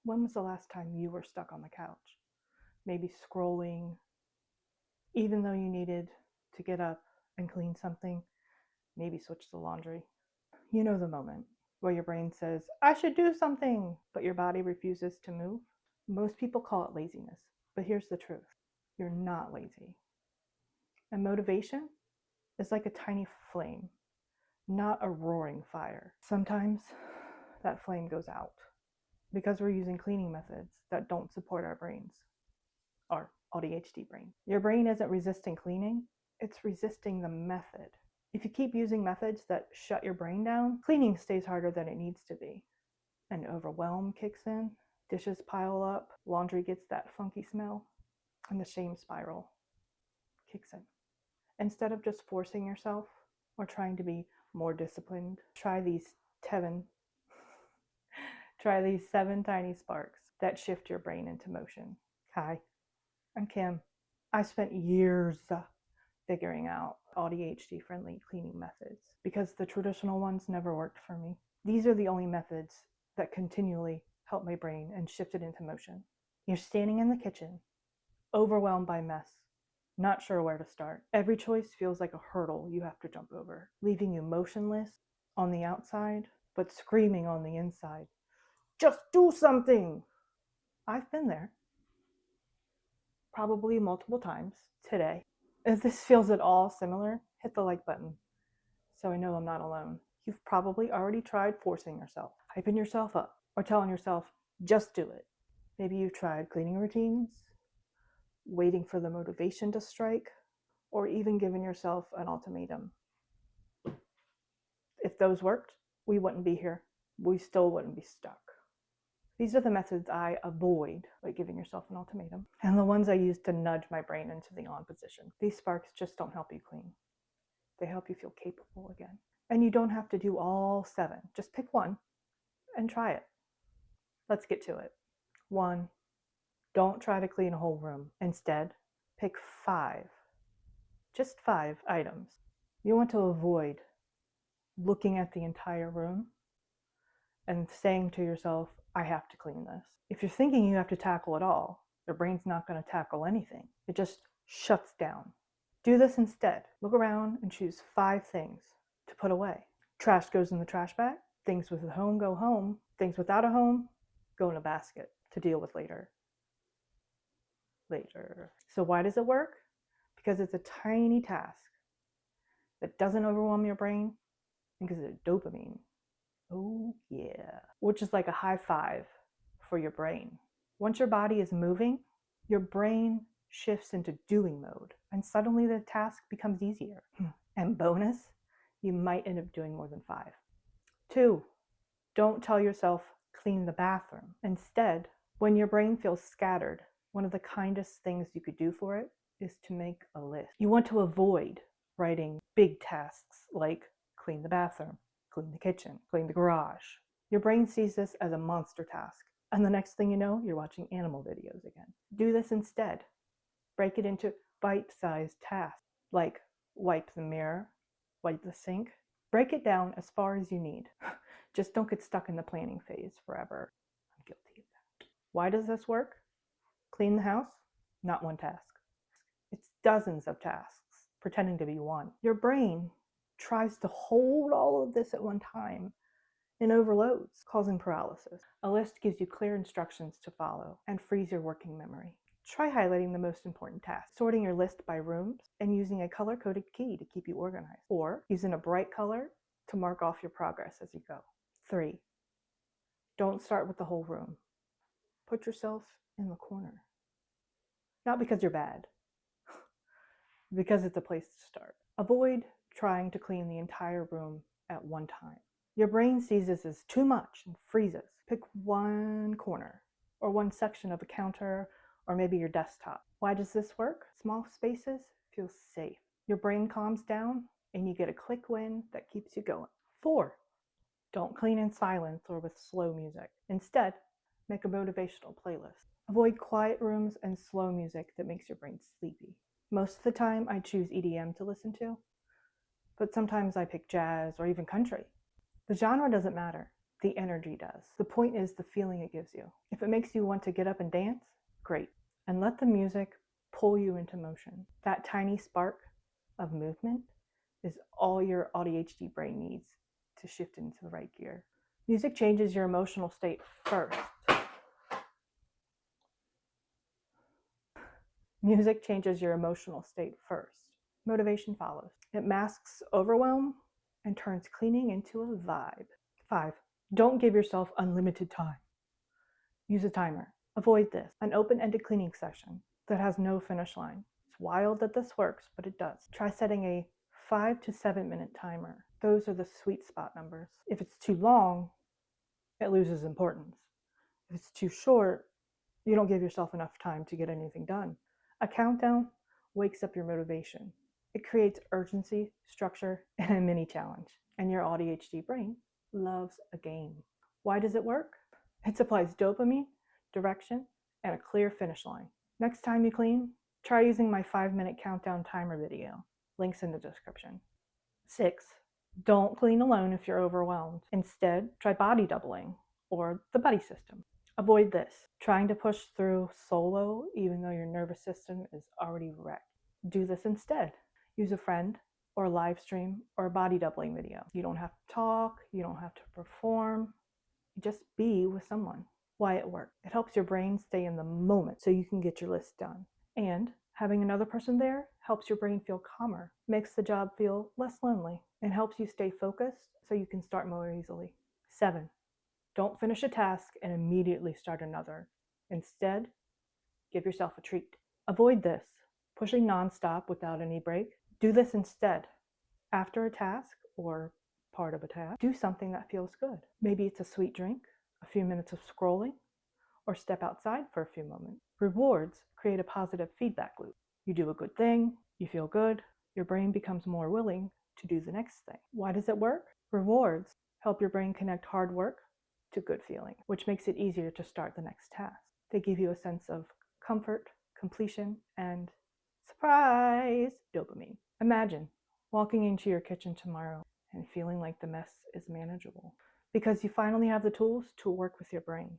When was the last time you were stuck on the couch? Maybe scrolling, even though you needed to get up and clean something, maybe switch the laundry. You know the moment where your brain says, I should do something, but your body refuses to move. Most people call it laziness, but here's the truth. You're not lazy. And motivation is like a tiny flame, not a roaring fire. Sometimes that flame goes out because we're using cleaning methods that don't support our brains, our AuDHD brain. Your brain isn't resisting cleaning, it's resisting the method. If you keep using methods that shut your brain down, cleaning stays harder than it needs to be. And overwhelm kicks in, dishes pile up, laundry gets that funky smell, and the shame spiral kicks in. Instead of just forcing yourself or trying to be more disciplined, try these 7 tiny sparks that shift your brain into motion. Hi, I'm Kim. I spent years figuring out AuDHD friendly cleaning methods because the traditional ones never worked for me. These are the only methods that continually help my brain and shift it into motion. You're standing in the kitchen, overwhelmed by mess, not sure where to start. Every choice feels like a hurdle you have to jump over, leaving you motionless on the outside, but screaming on the inside. Just do something! I've been there. Probably multiple times today. If this feels at all similar, hit the like button so I know I'm not alone. You've probably already tried forcing yourself, hyping yourself up, or telling yourself, just do it. Maybe you've tried cleaning routines, waiting for the motivation to strike, or even giving yourself an ultimatum. If those worked, we wouldn't be here. We still wouldn't be stuck. These are the methods I avoid, like giving yourself an ultimatum, and the ones I use to nudge my brain into the on position. These sparks just don't help you clean. They help you feel capable again. And you don't have to do all 7. Just pick one and try it. Let's get to it. 1, don't try to clean a whole room. Instead, pick 5, just 5 items. You want to avoid looking at the entire room and saying to yourself, I have to clean this. If you're thinking you have to tackle it all, your brain's not going to tackle anything. It just shuts down. Do this instead. Look around and choose 5 things to put away. Trash goes in the trash bag. Things with a home go home. Things without a home go in a basket to deal with later. So why does it work? Because it's a tiny task that doesn't overwhelm your brain because it's dopamine. Oh yeah. Which is like a high five for your brain. Once your body is moving, your brain shifts into doing mode, and suddenly the task becomes easier. And bonus, you might end up doing more than 5. 2, don't tell yourself, clean the bathroom. Instead, when your brain feels scattered, one of the kindest things you could do for it is to make a list. You want to avoid writing big tasks like clean the bathroom, clean the kitchen, clean the garage. Your brain sees this as a monster task, and the next thing you know, you're watching animal videos again. Do this instead. Break it into bite-sized tasks, like wipe the mirror, wipe the sink. Break it down as far as you need. Just don't get stuck in the planning phase forever. I'm guilty of that. Why does this work? Clean the house? Not one task. It's dozens of tasks, pretending to be one. Your brain tries to hold all of this at one time and overloads, causing paralysis. A list gives you clear instructions to follow and frees your working memory. Try highlighting the most important tasks, sorting your list by rooms, and using a color-coded key to keep you organized, or using a bright color to mark off your progress as you go. 3, don't start with the whole room. Put yourself in the corner. Not because you're bad, because it's a place to start. Avoid trying to clean the entire room at one time. Your brain sees this as too much and freezes. Pick one corner or one section of a counter or maybe your desktop. Why does this work? Small spaces feel safe. Your brain calms down and you get a quick win that keeps you going. 4, don't clean in silence or with slow music. Instead, make a motivational playlist. Avoid quiet rooms and slow music that makes your brain sleepy. Most of the time, I choose EDM to listen to, but sometimes I pick jazz or even country. The genre doesn't matter. the energy does. The point is the feeling it gives you. If it makes you want to get up and dance, great. And let the music pull you into motion. That tiny spark of movement is all your AuDHD brain needs to shift into the right gear. Music changes your emotional state first. Music changes your emotional state first. Motivation follows. It masks overwhelm and turns cleaning into a vibe. 5. Don't give yourself unlimited time. Use a timer. Avoid this, an open-ended cleaning session that has no finish line. It's wild that this works, but it does. Try setting a 5 to 7 minute timer. Those are the sweet spot numbers. If it's too long, it loses importance. If it's too short, you don't give yourself enough time to get anything done. A countdown wakes up your motivation. It creates urgency, structure, and a mini challenge. And your AuDHD brain loves a game. Why does it work? It supplies dopamine, direction, and a clear finish line. Next time you clean, try using my 5-minute countdown timer video. Links in the description. 6. Don't clean alone if you're overwhelmed. Instead, try body doubling or the buddy system. Avoid this, trying to push through solo even though your nervous system is already wrecked. Do this instead. Use a friend or a live stream or a body doubling video. You don't have to talk, you don't have to perform, just be with someone. Why it works. It helps your brain stay in the moment so you can get your list done. And having another person there helps your brain feel calmer, makes the job feel less lonely, and helps you stay focused so you can start more easily. 7. Don't finish a task and immediately start another. Instead, give yourself a treat. Avoid this, pushing nonstop without any break. Do this instead. After a task or part of a task, do something that feels good. Maybe it's a sweet drink, a few minutes of scrolling, or step outside for a few moments. Rewards create a positive feedback loop. You do a good thing, you feel good, your brain becomes more willing to do the next thing. Why does it work? Rewards help your brain connect hard work to good feeling, which makes it easier to start the next task. They give you a sense of comfort, completion, and surprise, dopamine. Imagine walking into your kitchen tomorrow and feeling like the mess is manageable because you finally have the tools to work with your brain.